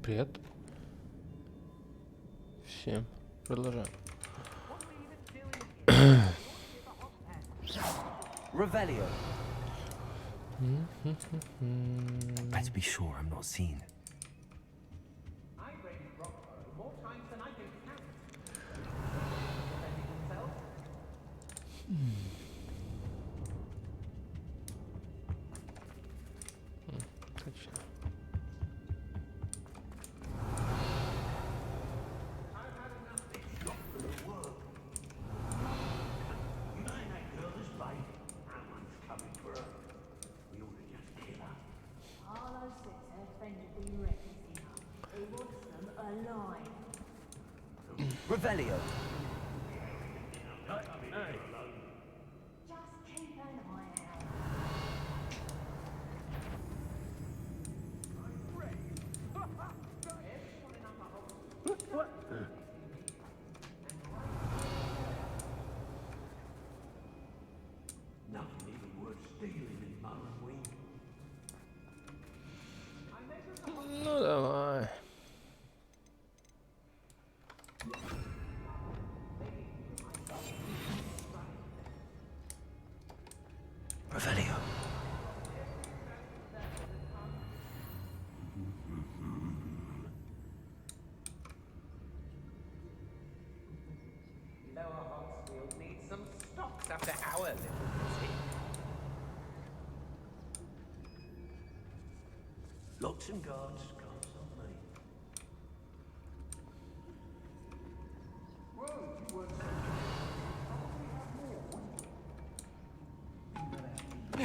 Привет. Всем. Продолжаем. Revelio. Better be sure I'm not seen. Точно. Revelio. Ну давай. Revelio. Lower Hogsfield needs some stocks after our little visit. Locks and guards can't stop me.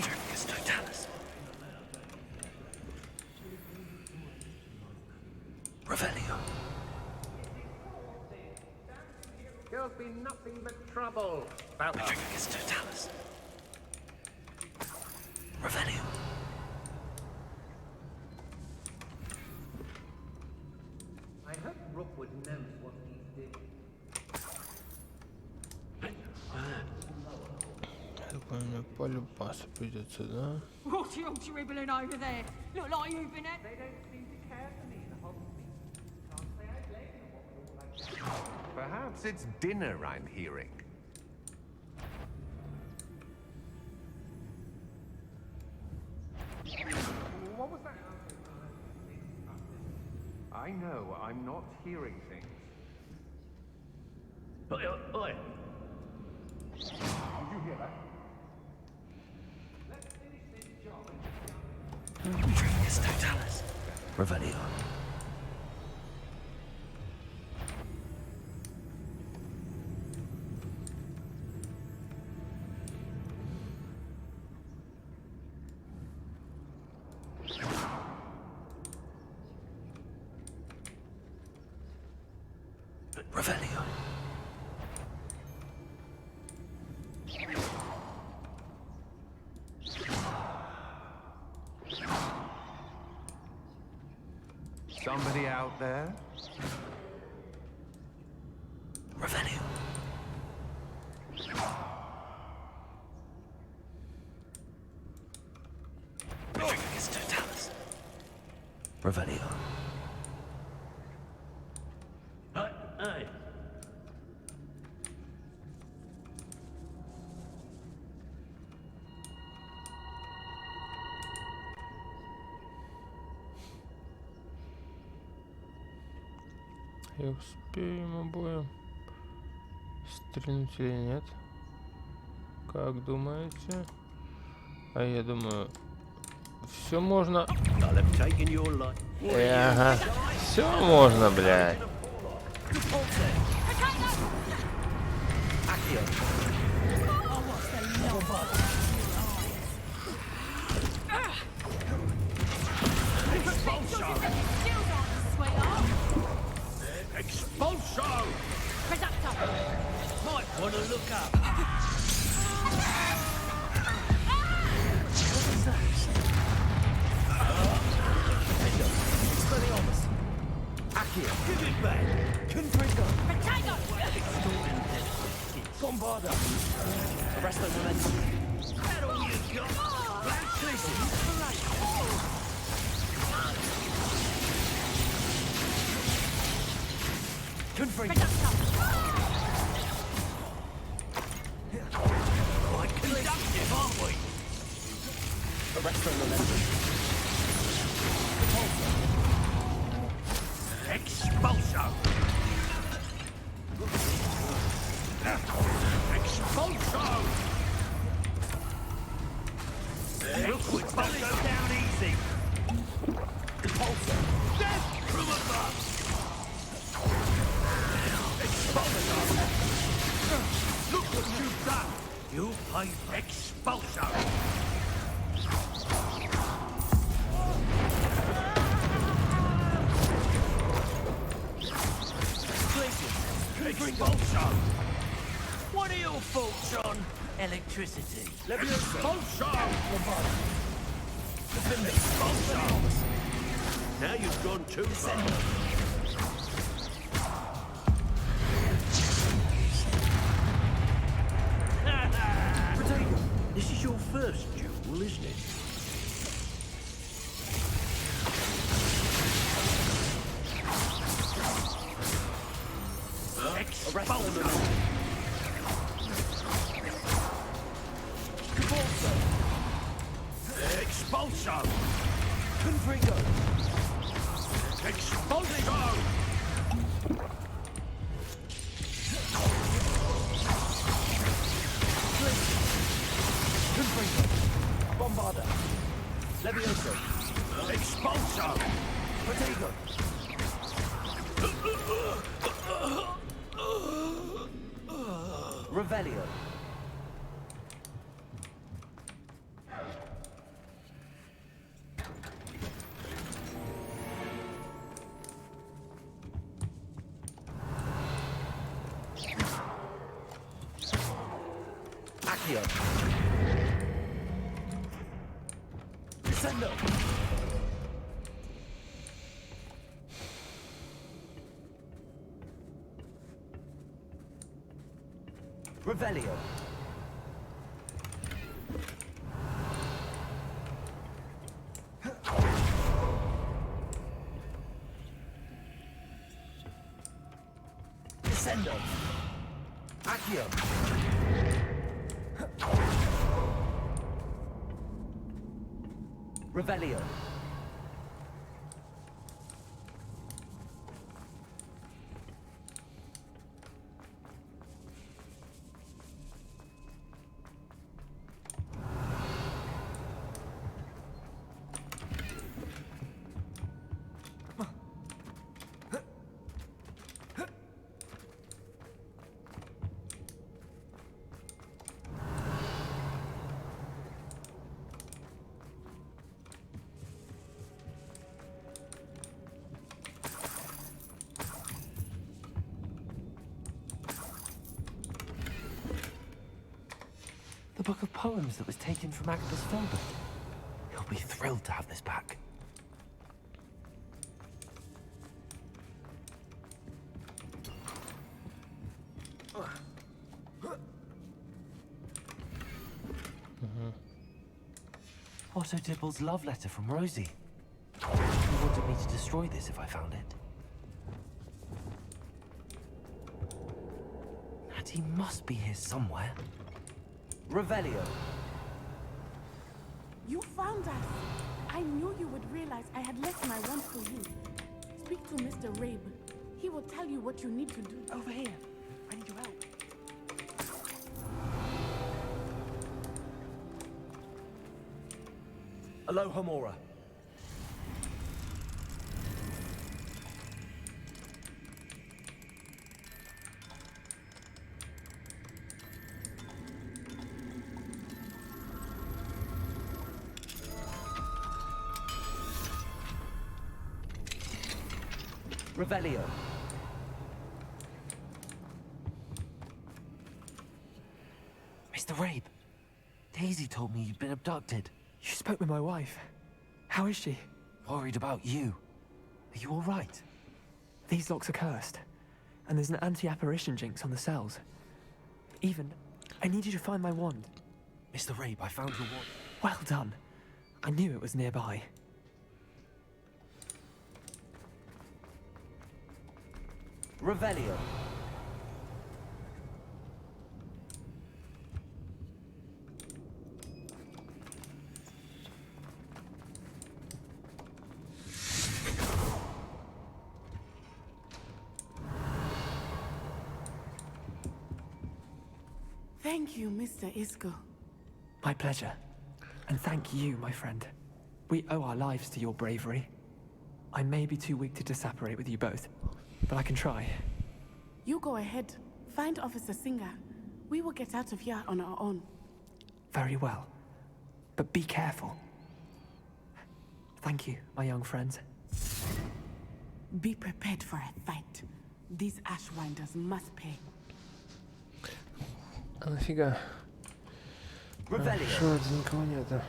Tricus totalis. Revelio. There'll be nothing but trouble. Tricus totalis. Revelio. I hope Rookwood knows what he's doing. Мне полюбаться придется, да? What are you dribbling over there? Look like you've been at... They don't seem to care for me in the Hogsfield. Can't say I blame them what we all like. Perhaps it's dinner I'm hearing. What was that? I know, I'm not hearing things. Oi, oi. Did you hear that? Let's finish this job and Tricus totalis. Revelio. Revelio. somebody out there? Revelio. Tricus totalis. Revelio. Aye. Я успею им обоим стрельнуть или нет? Как думаете? А я думаю, все можно. Ага, все можно, блядь. Expulso! Might want to look up. What is that? Expelliarmus. Accio. Give it back. Confringo. Potato! Bombarda. Arresto momentum. Is that all you got? Blank Quite conductive, aren't we? Arrest on the left. Expulso! Expulso! Look, we both go down easy. Expulso! Death from above! Expulso! Look what you've done! You paid expulso! Expulso! What are your thoughts on electricity? Expulso! Expulso! Now you've gone too far. This is your first duel, isn't it? Expulso! Expulso! Confringo! Expulso! Confringo! Bombarda! Levioso! Expulso! Protego! Revelio. Accio. Descendo. Revelio. Descendo. Accio. Revelio. The book of poems that was taken from Agnes Filbert. He'll be thrilled to have this back. Otto Dibble's love letter from Rosie. He wanted me to destroy this if I found it. And he must be here somewhere. Revelio. You found us. I knew you would realize I had left my wand for you. Speak to Mr. Rabe. He will tell you what you need to do. Over here. I need your help. Aloha Mora. Revelio. Mr. Rabe, Daisy told me you'd been abducted. You spoke with my wife. How is she? Worried about you. Are you all right? These locks are cursed, and there's an anti-apparition jinx on the cells. Even, I need you to find my wand. Mr. Rabe, I found your wand. Well done. I knew it was nearby. Revelio. Thank you, Mr. Isco. My pleasure. And thank you, my friend. We owe our lives to your bravery. I may be too weak to disapparate with you both, but I can try. You go ahead. Find Officer Singer. We will get out of here on our own. Very well. But be careful. Thank you, my young friends. Be prepared for a fight. These Ashwinders must pay. А нафига? Что это, никого нету.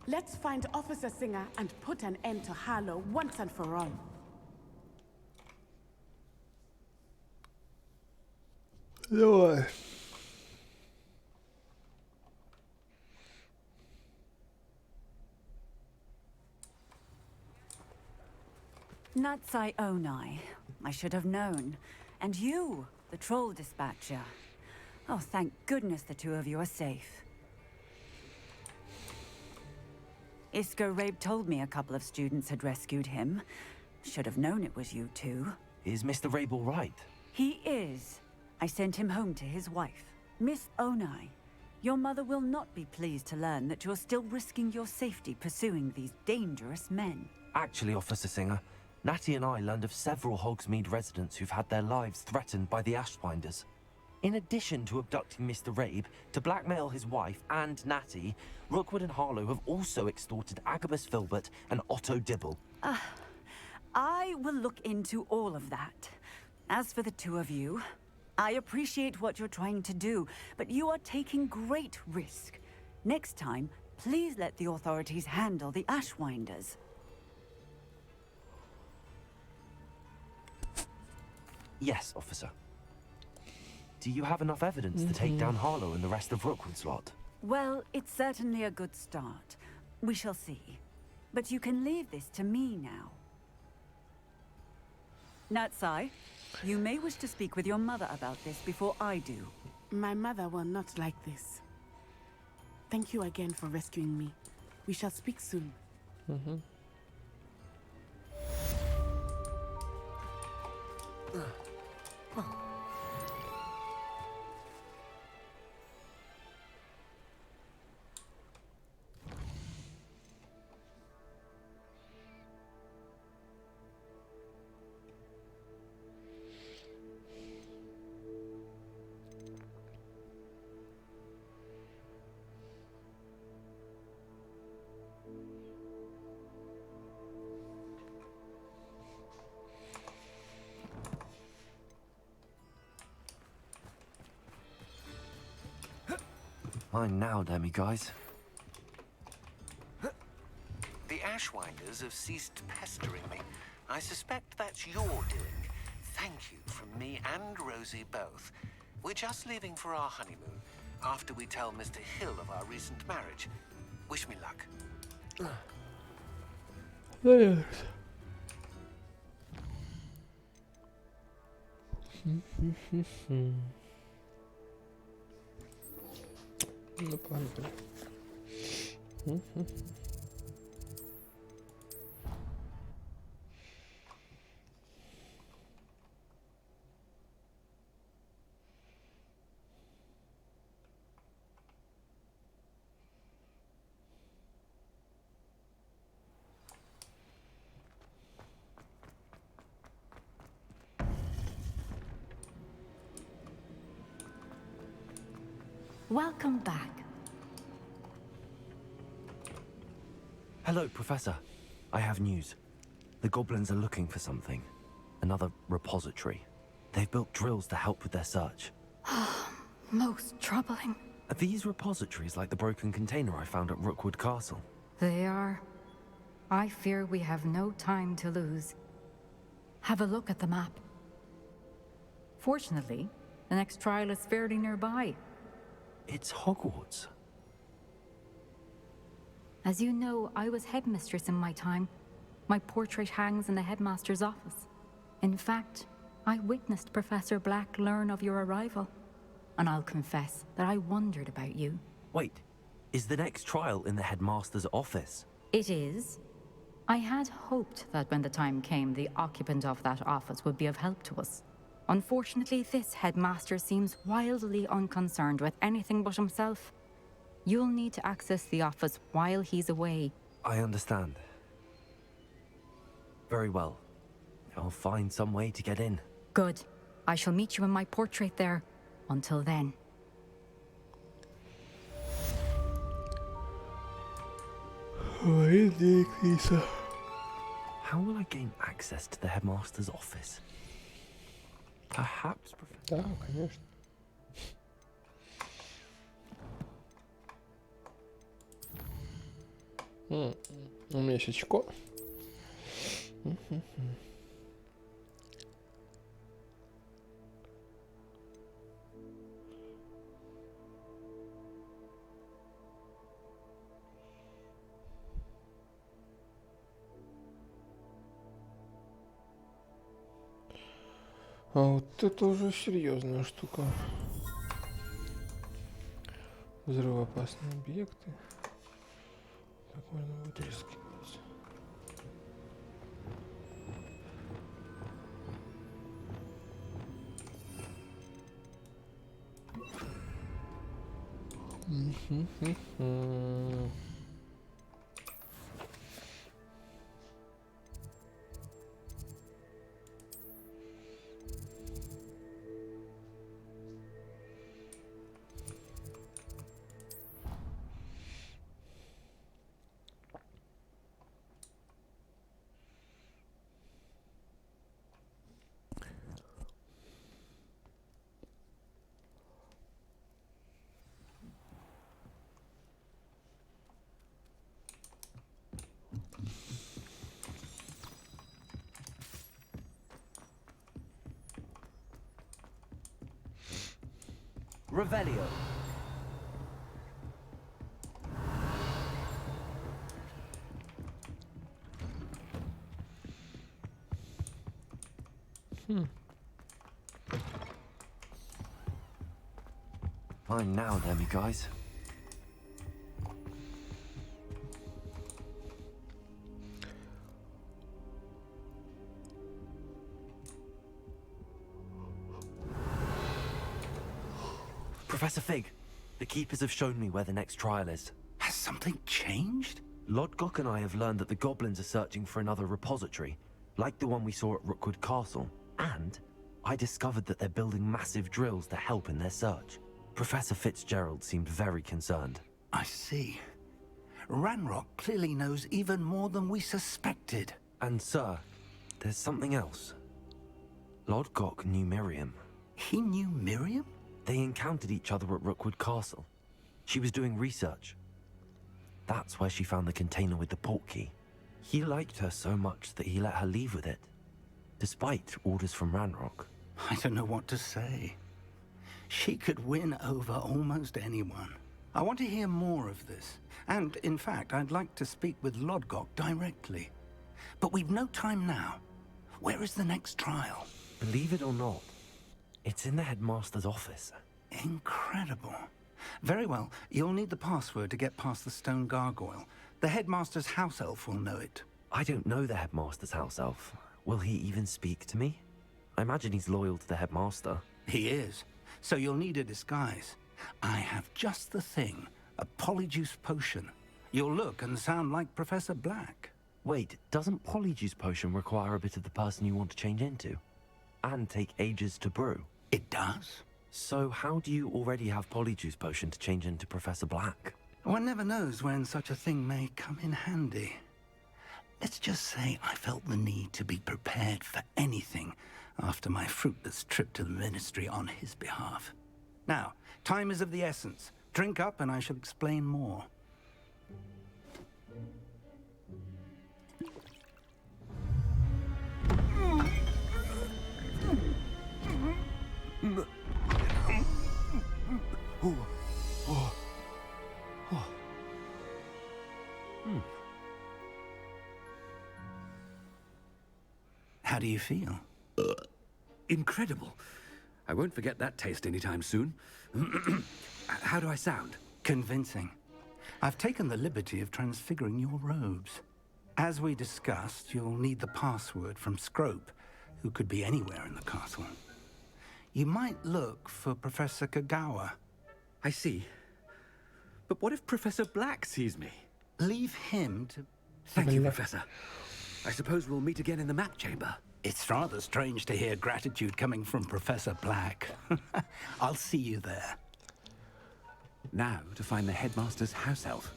Let's find Officer Singer and put an end to Harlow once and for all. Давай. Natsai Onai. I should have known. And you, the troll dispatcher. Oh, thank goodness the two of you are safe. Isco Rabe told me a couple of students had rescued him. Should have known it was you two. Is Mr. Rabe all right? He is. I sent him home to his wife. Miss Onai, your mother will not be pleased to learn that you're still risking your safety pursuing these dangerous men. Actually, Officer Singer, Natty and I learned of several Hogsmeade residents who've had their lives threatened by the Ashwinders. In addition to abducting Mr. Rabe to blackmail his wife and Natty, Rookwood and Harlow have also extorted Agabus Filbert and Otto Dibble. I will look into all of that. As for the two of you, I appreciate what you're trying to do, but you are taking great risk. Next time, please let the authorities handle the Ashwinders. Yes, officer. Do you have enough evidence to take down Harlow and the rest of Rookwood's lot? Well, it's certainly a good start. We shall see. But you can leave this to me now. Natsai, you may wish to speak with your mother about this before I do. My mother will not like this. Thank you again for rescuing me. We shall speak soon. Mine now, guys. The Ashwinders have ceased pestering me. I suspect that's your doing. Thank you from me and Rosie both. We're just leaving for our honeymoon after we tell Mr. Hill of our recent marriage. Wish me luck. Ну, погнали. Welcome back. Hello, Professor. I have news. The goblins are looking for something. Another repository. They've built drills to help with their search. Most troubling. Are these repositories like the broken container I found at Rookwood Castle? They are. I fear we have no time to lose. Have a look at the map. Fortunately, the next trial is fairly nearby. It's Hogwarts. As you know, I was headmistress in my time. My portrait hangs in the headmaster's office. In fact, I witnessed Professor Black learn of your arrival. And I'll confess that I wondered about you. Wait, is the next trial in the headmaster's office? It is. I had hoped that when the time came, the occupant of that office would be of help to us. Unfortunately, this headmaster seems wildly unconcerned with anything but himself. You'll need to access the office while he's away. I understand. Very well. I'll find some way to get in. Good. I shall meet you in my portrait there. Until then. How will I gain access to the headmaster's office? Perhaps, Professor. Да, конечно. У меня есть очко. А вот это уже серьезная штука. Взрывоопасные объекты. Как можно будет рискнуть? Revelio. Fine now, then, you guys. Professor Fig, the Keepers have shown me where the next trial is. Has something changed? Lodgok and I have learned that the goblins are searching for another repository, like the one we saw at Rookwood Castle. And I discovered that they're building massive drills to help in their search. Professor Fitzgerald seemed very concerned. I see. Ranrock clearly knows even more than we suspected. And sir, there's something else. Lodgok knew Miriam. He knew Miriam? They encountered each other at Rookwood Castle. She was doing research. That's where she found the container with the portkey. He liked her so much that he let her leave with it, despite orders from Ranrock. I don't know what to say. She could win over almost anyone. I want to hear more of this. And, in fact, I'd like to speak with Lodgok directly. But we've no time now. Where is the next trial? Believe it or not, it's in the headmaster's office. Incredible. Very well. You'll need the password to get past the stone gargoyle. The headmaster's house elf will know it. I don't know the headmaster's house elf. Will he even speak to me? I imagine he's loyal to the headmaster. He is. So you'll need a disguise. I have just the thing. A polyjuice potion. You'll look and sound like Professor Black. Wait, doesn't Polyjuice Potion require a bit of the person you want to change into? And take ages to brew? It does. So how do you already have Polyjuice Potion to change into Professor Black? One never knows when such a thing may come in handy. Let's just say I felt the need to be prepared for anything after my fruitless trip to the Ministry on his behalf. Now, time is of the essence. Drink up and I shall explain more. How do you feel? Incredible. I won't forget that taste anytime soon. How do I sound? Convincing. I've taken the liberty of transfiguring your robes. As we discussed, you'll need the password from Scrope, who could be anywhere in the castle. You might look for Professor Kagawa. I see. But what if Professor Black sees me? Leave him to... Thank you, Professor. I suppose we'll meet again in the map chamber. It's rather strange to hear gratitude coming from Professor Black. I'll see you there. Now to find the headmaster's house elf.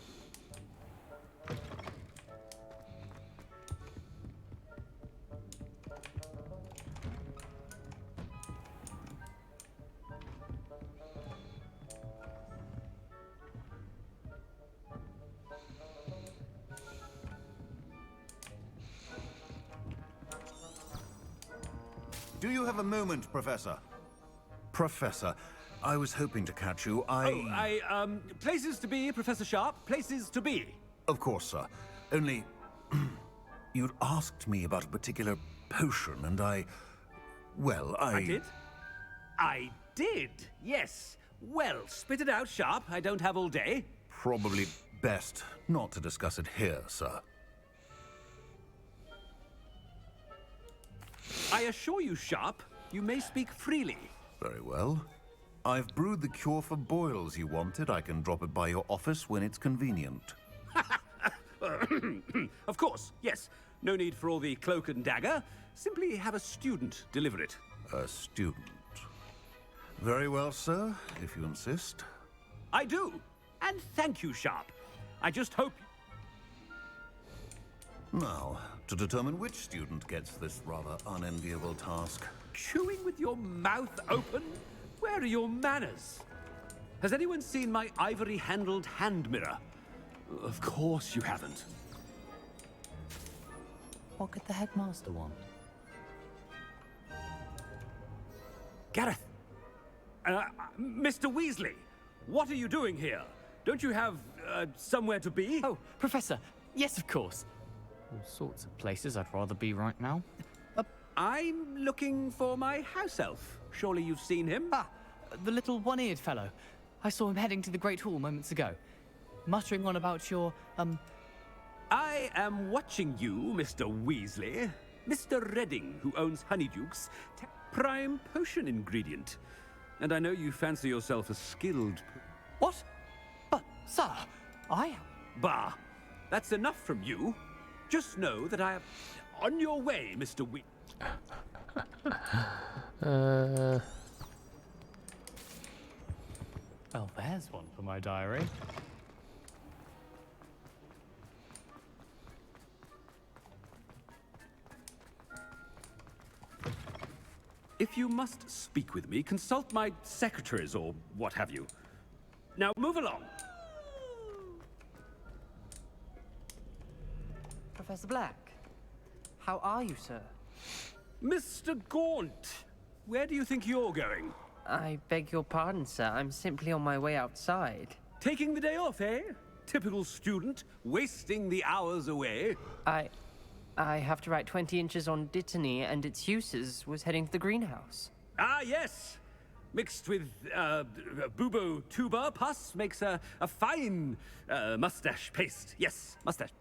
Do you have a moment, Professor? Professor, I was hoping to catch you. Places to be, Professor Sharp. Places to be. Of course, sir. Only... you'd asked me about a particular potion, and well, I did? I did, yes. Well, spit it out, Sharp. I don't have all day. Probably best not to discuss it here, sir. I assure you, Sharp, you may speak freely. Very well. I've brewed the cure for boils you wanted. I can drop it by your office when it's convenient. Of course, yes. No need for all the cloak and dagger. Simply have a student deliver it. A student. Very well, sir, if you insist. I do. And thank you, Sharp. I just hope... Now, to determine which student gets this rather unenviable task. Chewing with your mouth open? Where are your manners? Has anyone seen my ivory-handled hand mirror? Of course you haven't. What could the headmaster want? Gareth! Mr. Weasley! What are you doing here? Don't you have, somewhere to be? Oh, Professor! Yes, of course. All sorts of places I'd rather be right now. I'm looking for my house elf. Surely you've seen him? Ah, the little one-eared fellow. I saw him heading to the Great Hall moments ago. Muttering on about your, I am watching you, Mr. Weasley. Mr. Redding, who owns Honeydukes, prime potion ingredient. And I know you fancy yourself a skilled... What? But, sir, I am... Bah! That's enough from you. Just know that I am on your way, Mr. Weasley. Well, there's one for my diary. If you must speak with me, consult my secretaries or what have you. Now, move along. Professor Black, how are you, sir? Mr. Gaunt, where do you think you're going? I beg your pardon, sir. I'm simply on my way outside. Taking the day off, eh? Typical student, wasting the hours away. I have to write 20 inches on Dittany and its uses. Was heading to the greenhouse. Ah, yes. Mixed with bubo tuber pus makes a fine mustache paste. Yes, mustache.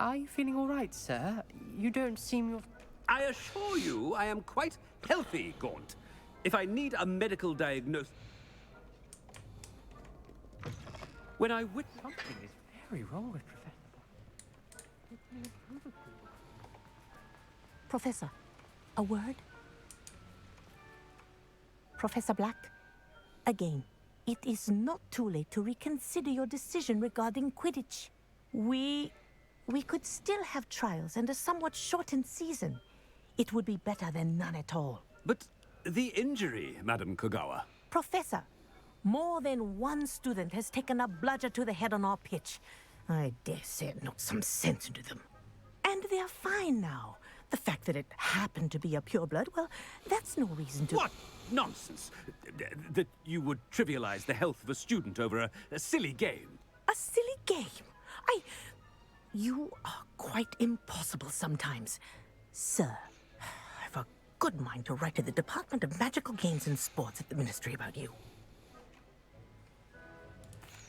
Are you feeling all right, sir? You don't seem... I assure you I am quite healthy, Gaunt. If I need a medical diagnosis... When I wit... Something is very wrong with Professor. Professor, a word? Professor Black, again. it is not too late to reconsider your decision regarding Quidditch. We could still have trials and a somewhat shortened season. It would be better than none at all. But the injury, Madam Kogawa. Professor, more than one student has taken a bludger to the head on our pitch. I dare say it knocked some sense into them. And they're fine now. The fact that it happened to be a pureblood, well, that's no reason to... What nonsense! That you would trivialize the health of a student over a silly game. A silly game? You are quite impossible sometimes. Sir, I've a good mind to write to the Department of Magical Games and Sports at the Ministry about you.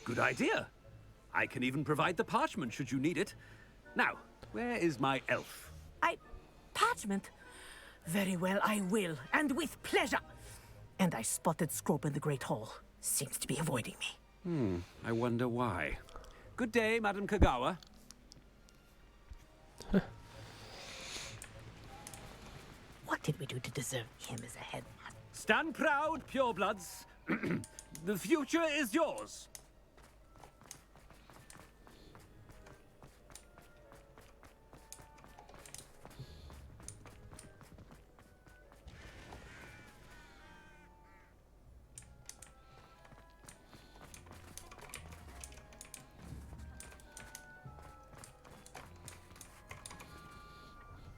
Good idea. I can even provide the parchment should you need it. Now, where is my elf? Parchment? Very well, I will, and with pleasure. And I spotted Scrope in the Great Hall. Seems to be avoiding me. I wonder why. Good day, Madam Kogawa. What did we do to deserve him as a headmaster? Stand proud, purebloods. The future is yours.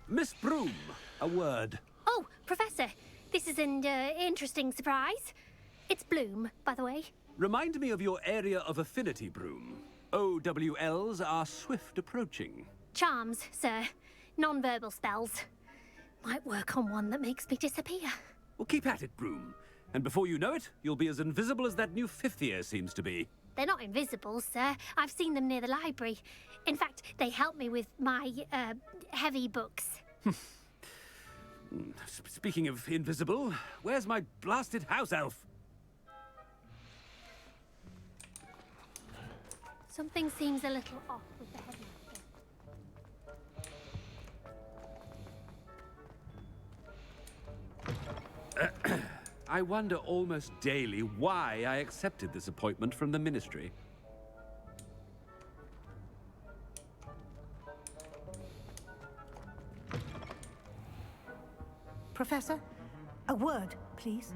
Miss Broom, a word. Oh, Professor, this is an interesting surprise. It's Bloom, by the way. Remind me of your area of affinity, Broom. OWLs are swift approaching. Charms, sir. Non-verbal spells. Might work on one that makes me disappear. Well, keep at it, Broom. And before you know it, you'll be as invisible as that new fifth year seems to be. They're not invisible, sir. I've seen them near the library. In fact, they help me with my, heavy books. Speaking of invisible, where's my blasted house elf? Something seems a little off with the headmaster. I wonder almost daily why I accepted this appointment from the Ministry. Professor, a word, please.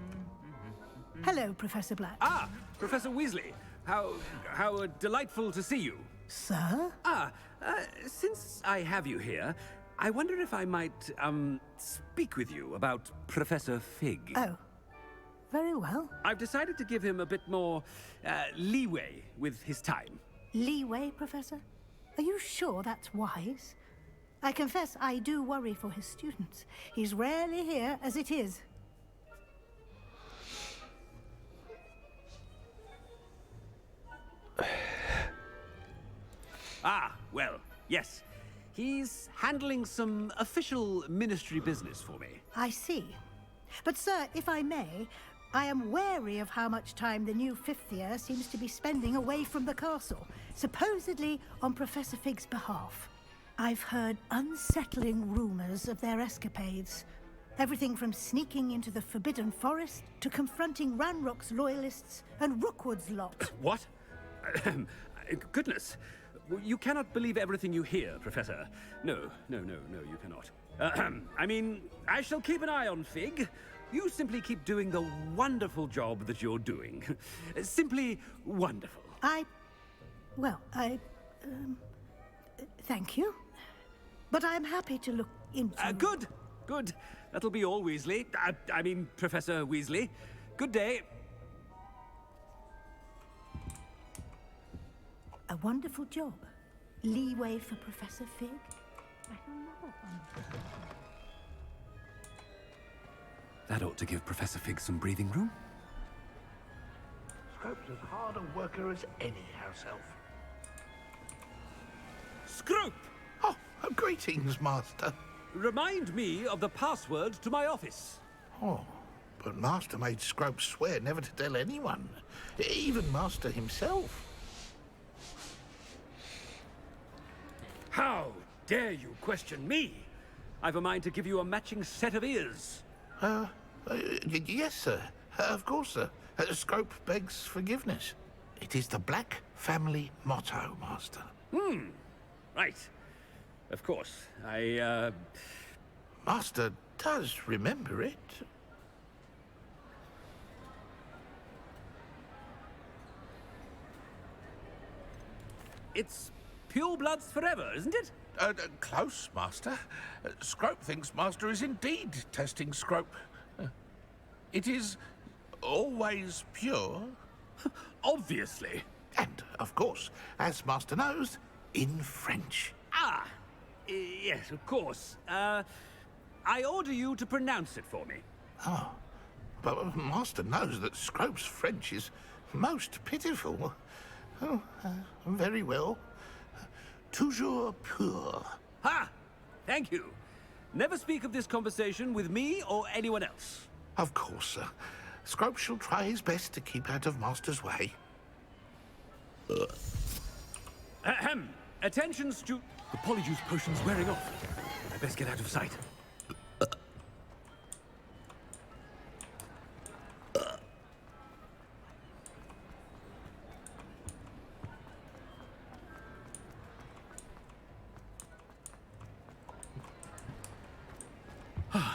Hello, Professor Black. Ah, Professor Weasley. How delightful to see you. Sir? Since I have you here, I wonder if I might, speak with you about Professor Fig. Oh, very well. I've decided to give him a bit more, leeway with his time. Leeway, Professor? Are you sure that's wise? I confess I do worry for his students. He's rarely here as it is. Well, yes. He's handling some official ministry business for me. I see. But, sir, if I may, I am wary of how much time the new fifth year seems to be spending away from the castle, supposedly on Professor Fig's behalf. I've heard unsettling rumors of their escapades. Everything from sneaking into the Forbidden Forest to confronting Ranrock's loyalists and Rookwood's lot. What? Goodness. You cannot believe everything you hear, Professor. No, you cannot. I mean, I shall keep an eye on Fig. You simply keep doing the wonderful job that you're doing. Simply wonderful. Thank you. But I'm happy to look into... Good. That'll be all, Weasley. I mean, Professor Weasley. Good day. A wonderful job. Leeway for Professor Fig. That ought to give Professor Fig some breathing room. Scrope's as hard a worker as any house elf. Scrope! Oh, greetings, Master. Remind me of the password to my office. Oh, but Master made Scrope swear never to tell anyone, even Master himself. How dare you question me? I've a mind to give you a matching set of ears. Yes, sir. Of course, sir. Scrope begs forgiveness. It is the Black family motto, Master. Right. Of course. I, Master does remember it. It's pure bloods forever, isn't it? Close, Master. Scrope thinks Master is indeed testing Scrope. It is always pure. Obviously. And, of course, as Master knows, in French. Ah! Yes, of course. I order you to pronounce it for me. Oh, but Master knows that Scrope's French is most pitiful. Oh, very well. Toujours pur. Ha! Thank you. Never speak of this conversation with me or anyone else. Of course, sir. Scrope shall try his best to keep out of Master's way. Ahem. Attention, The polyjuice potion's wearing off. I best get out of sight.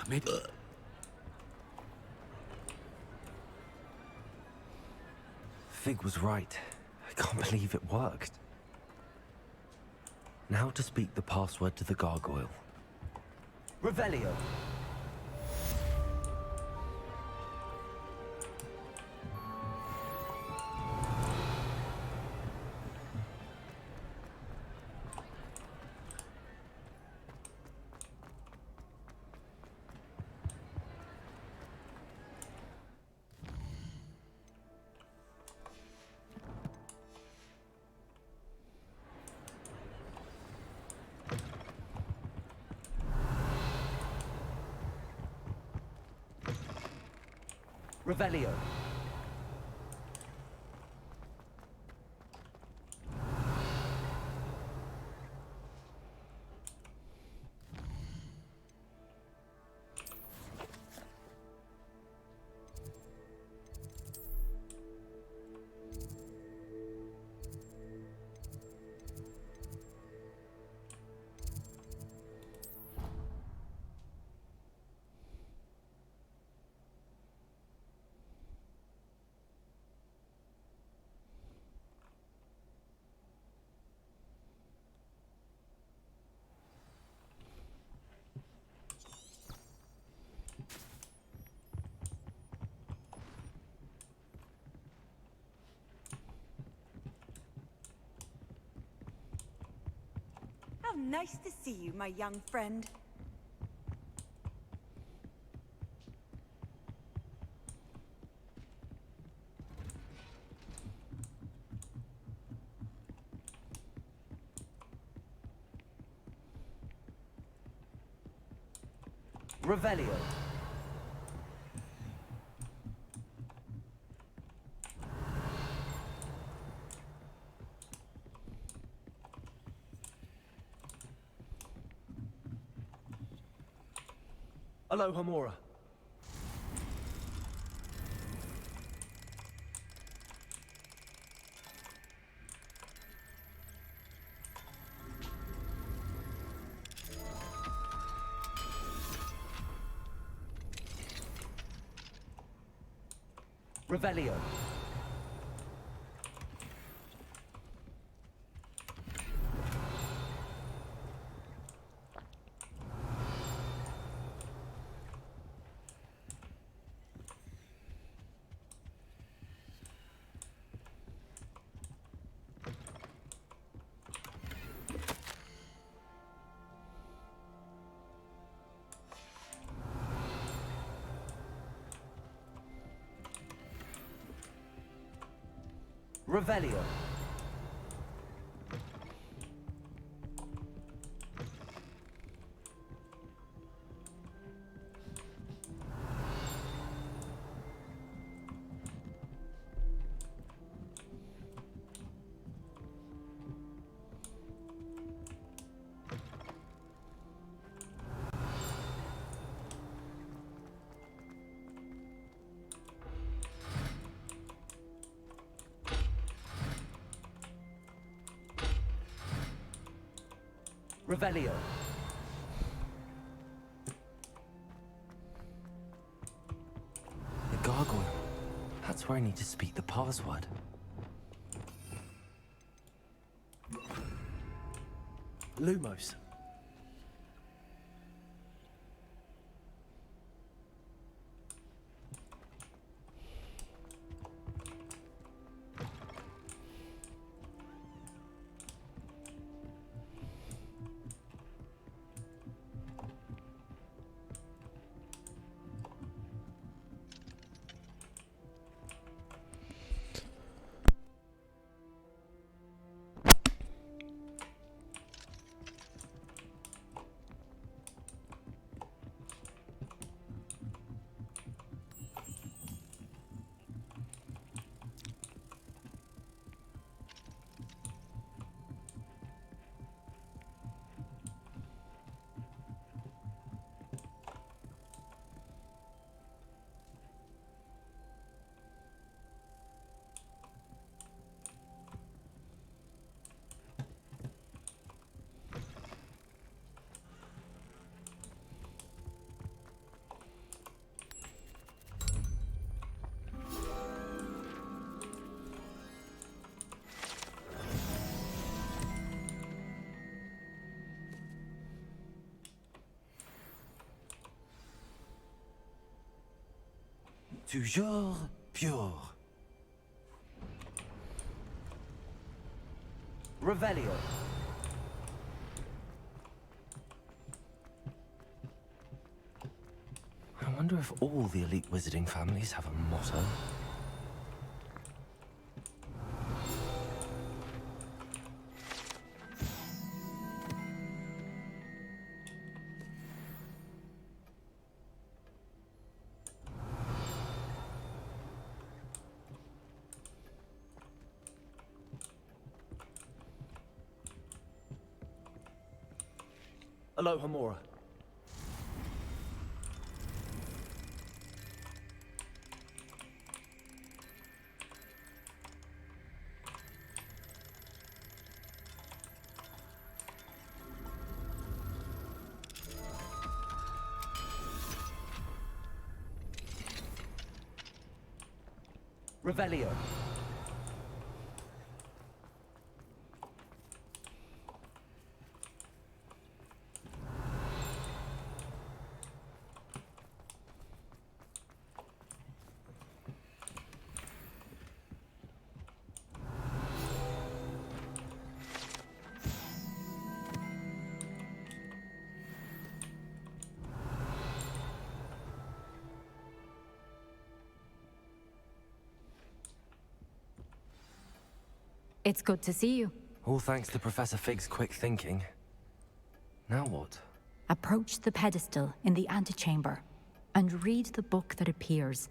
Maybe. Fig was right. I can't believe it worked. Now to speak the password to the gargoyle. Revelio. Revelio. How nice to see you, my young friend. Revelio. Aloha Mora. Revelio. Revelio. Revelio. The gargoyle. That's where I need to speak the password. Lumos. Toujours pure. Revelio. I wonder if all the elite wizarding families have a motto. Aloha Mora. Revelio. It's good to see you. All thanks to Professor Fig's quick thinking. Now what? Approach the pedestal in the antechamber and read the book that appears.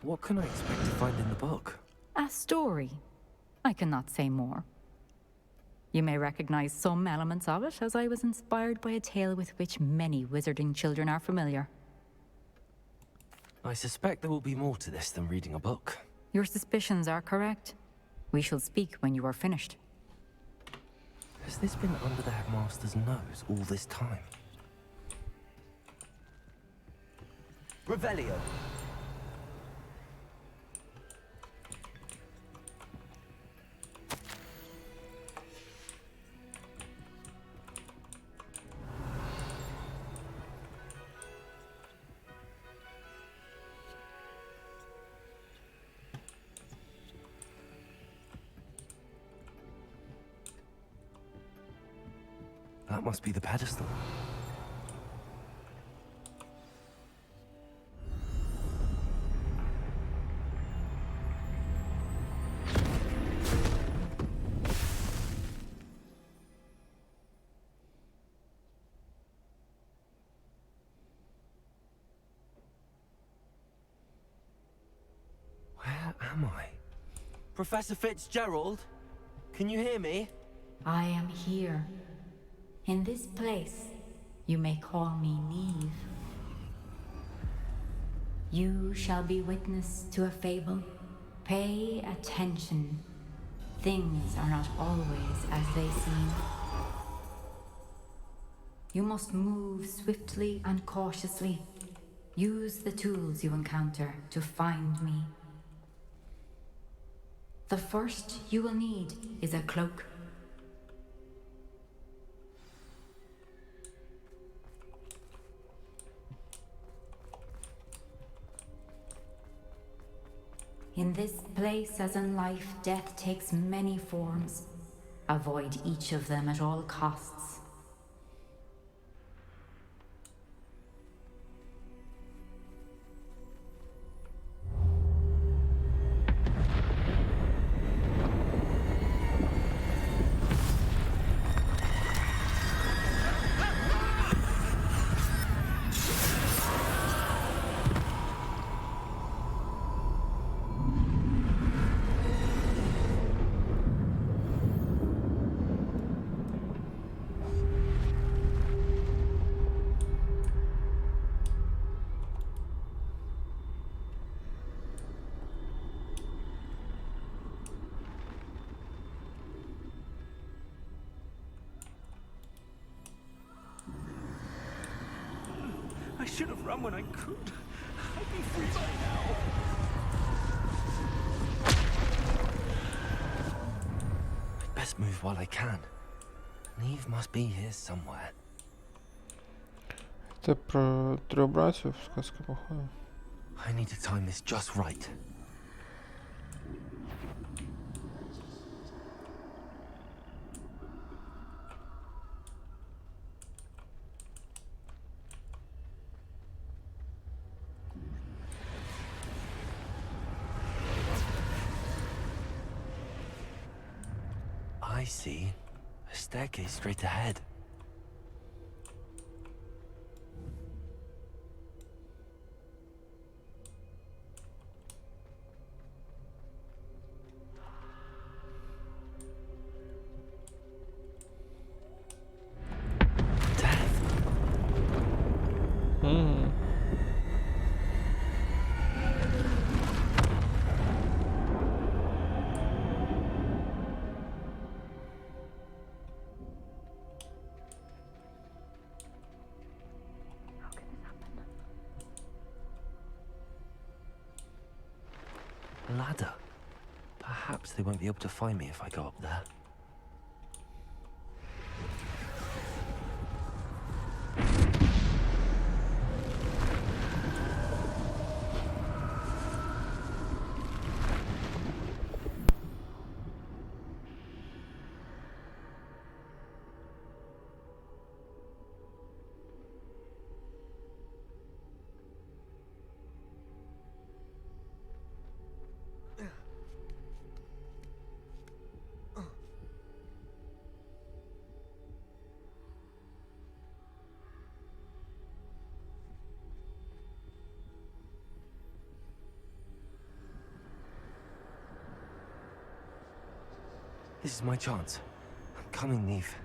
What can I expect to find in the book? A story. I cannot say more. You may recognize some elements of it, as I was inspired by a tale with which many wizarding children are familiar. I suspect there will be more to this than reading a book. Your suspicions are correct. We shall speak when you are finished. Has this been under the headmaster's nose all this time? Revelio. That must be the pedestal. Where am I? Professor Fitzgerald? Can you hear me? I am here. In this place, you may call me Neve. You shall be witness to a fable. Pay attention. things are not always as they seem. You must move swiftly and cautiously. Use the tools you encounter to find me. The first you will need is a cloak. In this place, as in life, death takes many forms. Avoid each of them at all costs. I should have run when I could. I'd be free by now. I'd best move while I can. Neve must be here somewhere. Это про трех братьев сказка, походу. I need to time this just right. I see. A staircase straight ahead. Ladder. Perhaps they won't be able to find me if I go up there. This is my chance. I'm coming, Neve.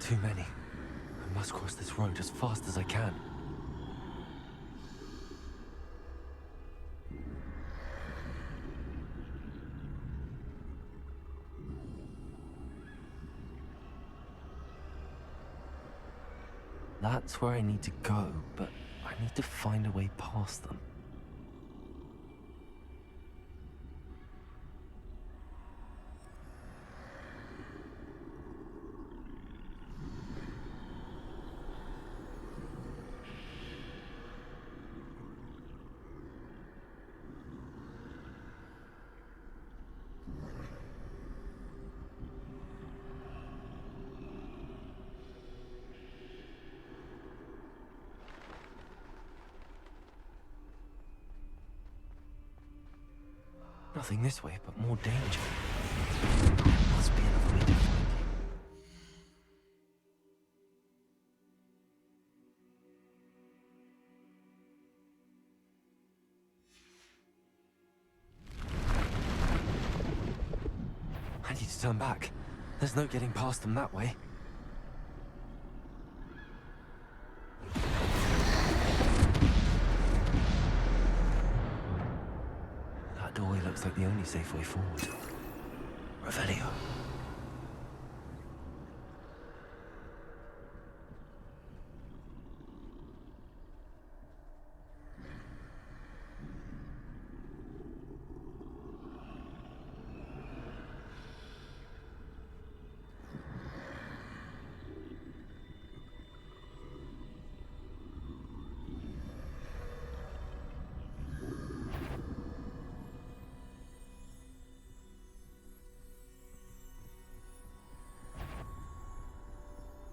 Too many. I must cross this road as fast as I can. That's where I need to go, but I need to find a way past them. Nothing this way, but more danger. Must be another way to find you. I need to turn back. There's no getting past them that way. looks like the only safe way forward. Revelio.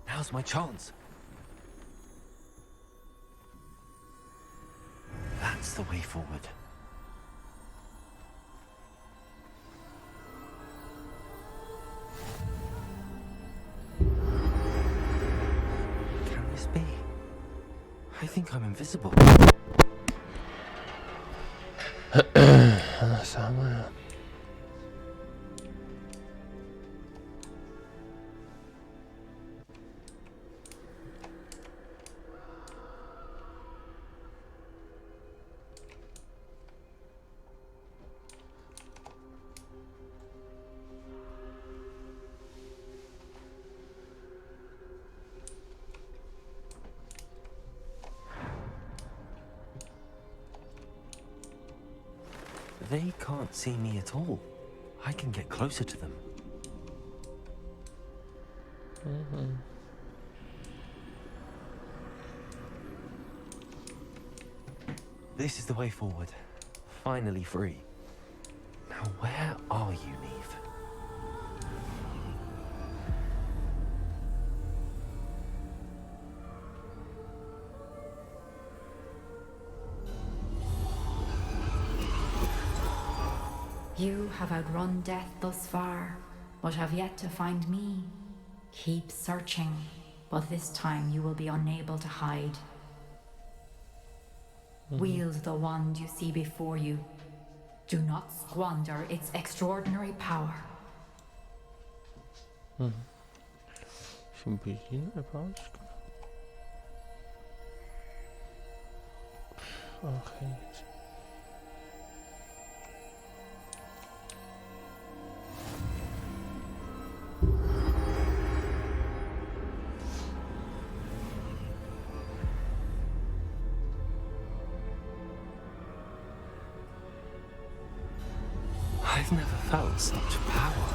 Now's my chance. That's the way forward. Can this be? I think I'm invisible. Она самая. They can't see me at all. I can get closer to them. This is the way forward. Finally free. Now where are you, Neve? You have outrun death thus far, but have yet to find me. Keep searching, but this time you will be unable to hide. Wield the wand you see before you. Do not squander its extraordinary power. Симпатичная палочка. Охренеть. I've never felt such power.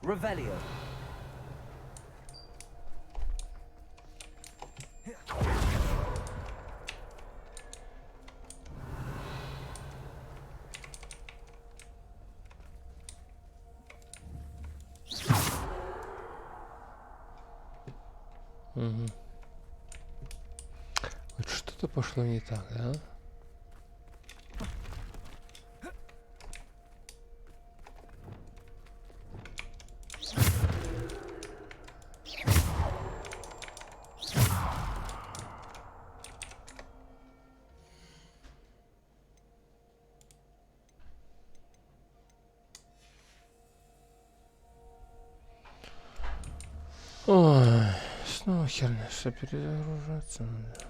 Revelio. Вот что-то пошло не так, да? Ой, снова херня, что перезагружаться надо.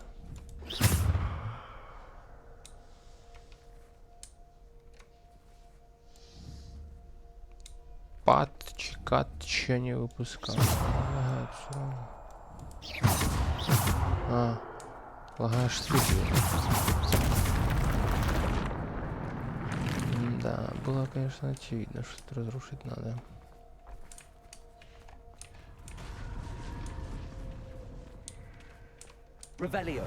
Катча не выпускал. Лагаешь студию. Да, было, конечно, очевидно, что это разрушить надо. Revelio.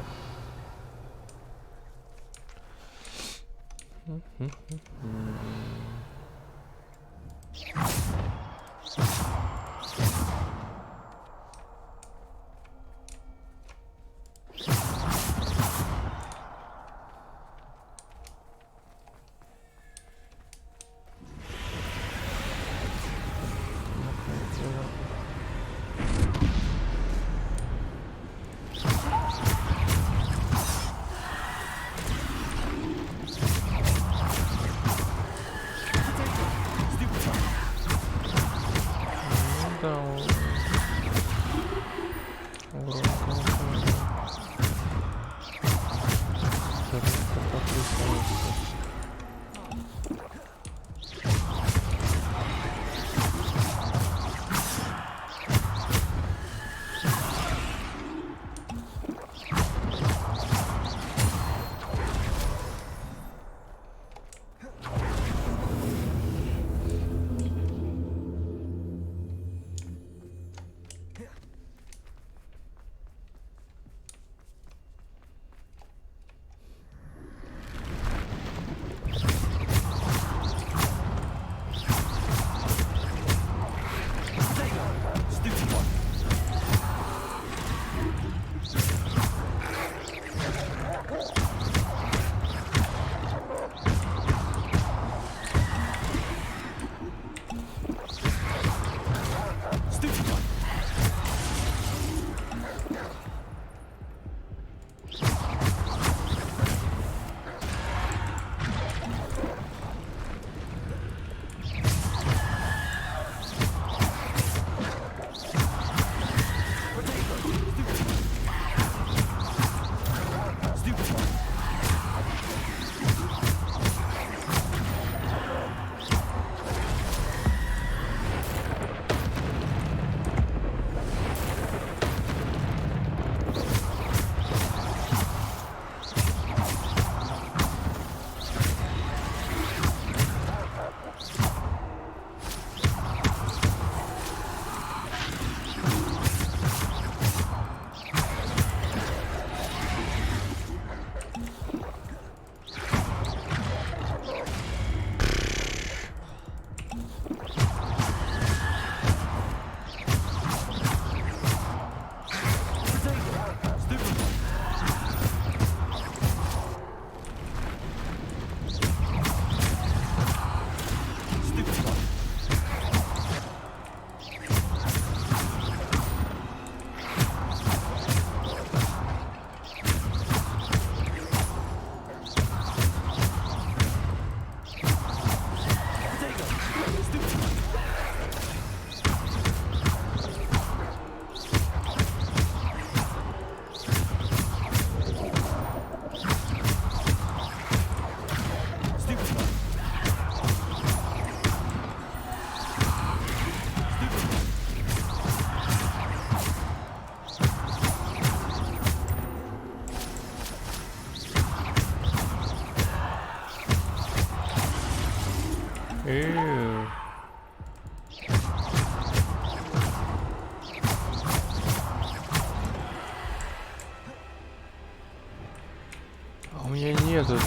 У меня нету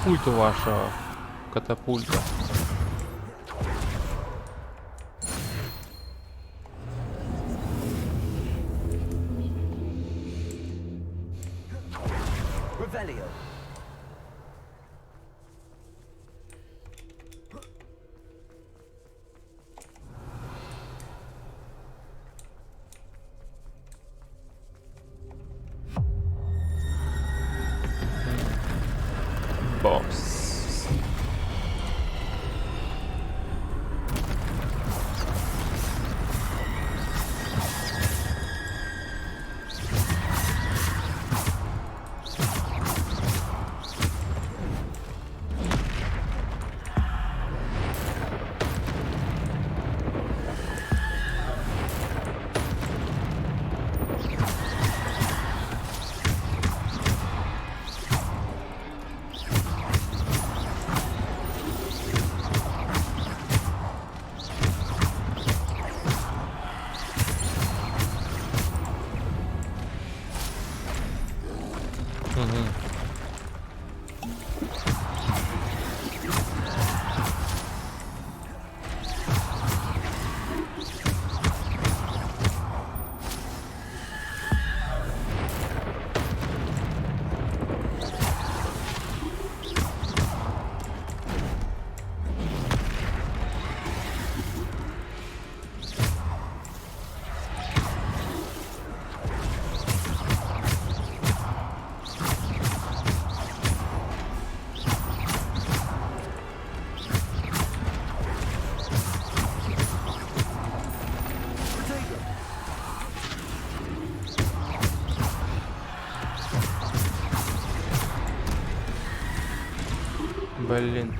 пульта вашего катапульта. Revelio. Boss. Блин.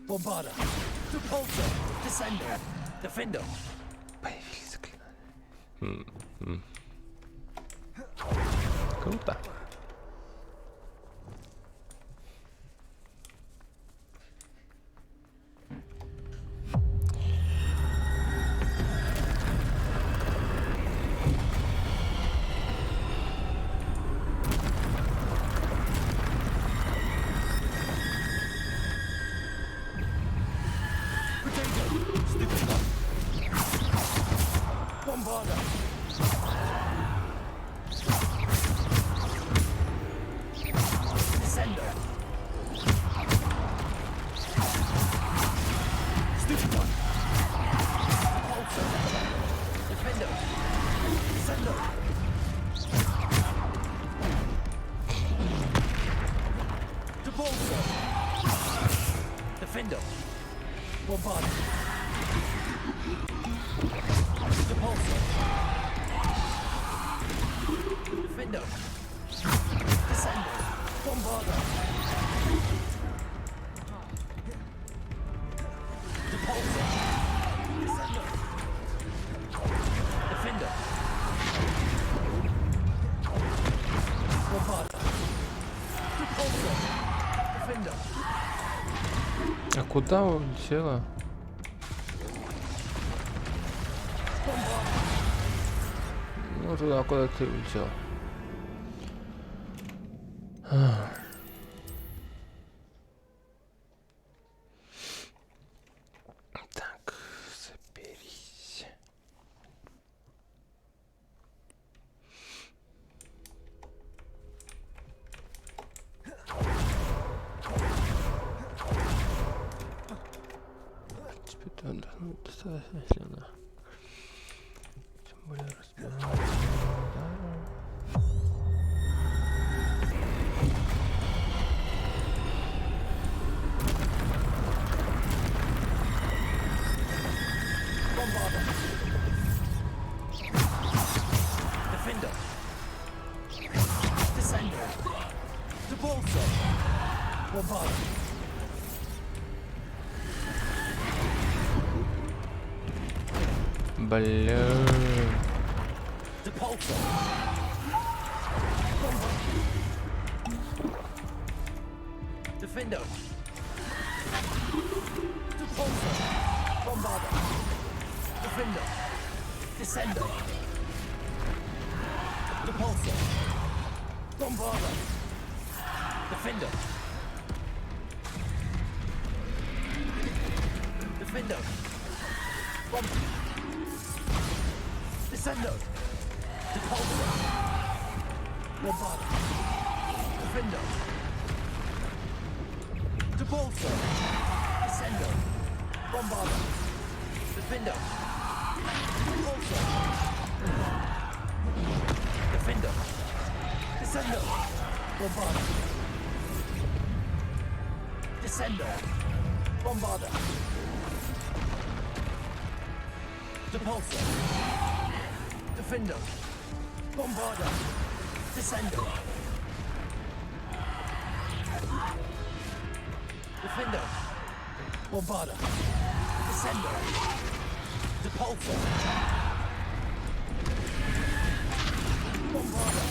Bombarda. Repulsor. Descender. Defender. Появились заклинания. Круто. Bombarda. Descender. Stupid one. Repulsor. Defender. Descender. Repulsor. Defender. Bombarda. Repulsor. Defender. Descender. Bombarda. Repulsor. Descender. Defender. Bombarda. Repulsor. Defender. А куда улетела? Ну туда, куда ты улетел. Так, заберись. Ну, достаточно сильно. Тем более разбираемся. Defender. Descender. Depulso. Bombarda. Блин. Depulso. Defender. Depulso. Bombarda. Defender. Descender. Depulso. Bombarda. Defender. Defender. Descendo. Depulso. Bombarda. Defender. Depulso. Descendo. Bombarda. Defender. Depulso. Defender. Descendo. Bombarda. Descendo. Bombarda. Depulso. Defender. Bombarda. Descendo. Defender. Bombarda. Descendo. Depulso. Bombarda.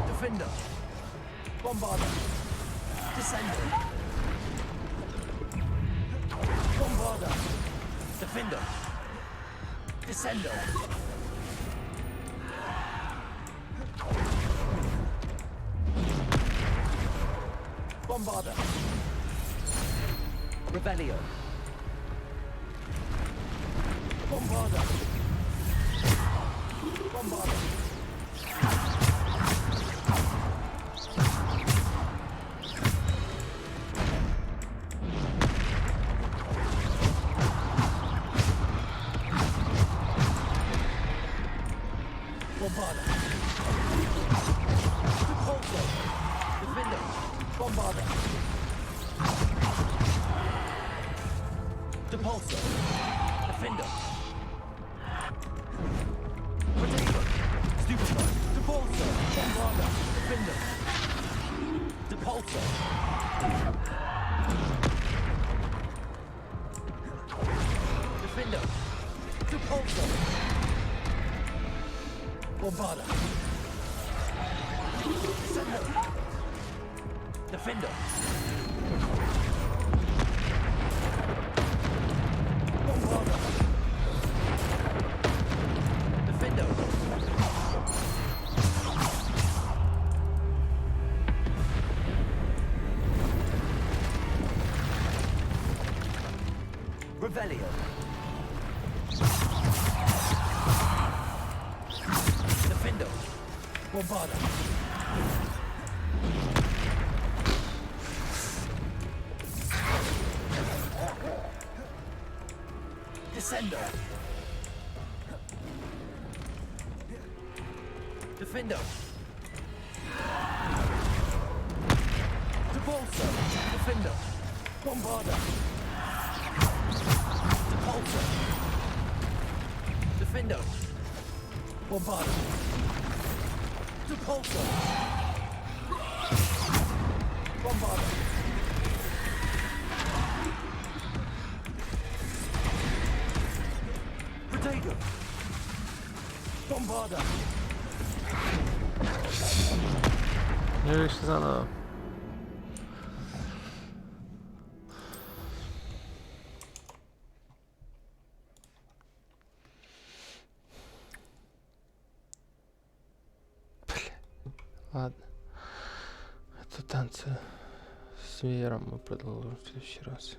Defender. Bombarda. Descendo. Bombarda. Defender. Descendo. Bombarda. Rebellion. Bombarda. Bombarda. Bombarda. Depulso. Defender. Bombarda. Depulso. Defender. Potato. Stupefy. Depulso. Bombarda. Defender. Depulso. Defender. Depulso. Bombarda. Descendo. Defender. Bombarda. Defender. Rebellion. Defender. Bombarda. Descendo. Defender. Depulso. Defender. Bombarda. Depulso. Defender. Bombarda. Depulso. Bombarda. Potato. Bombarda. Nie wiesz, co za Ладно. Это танцы с веером мы продолжим в следующий раз.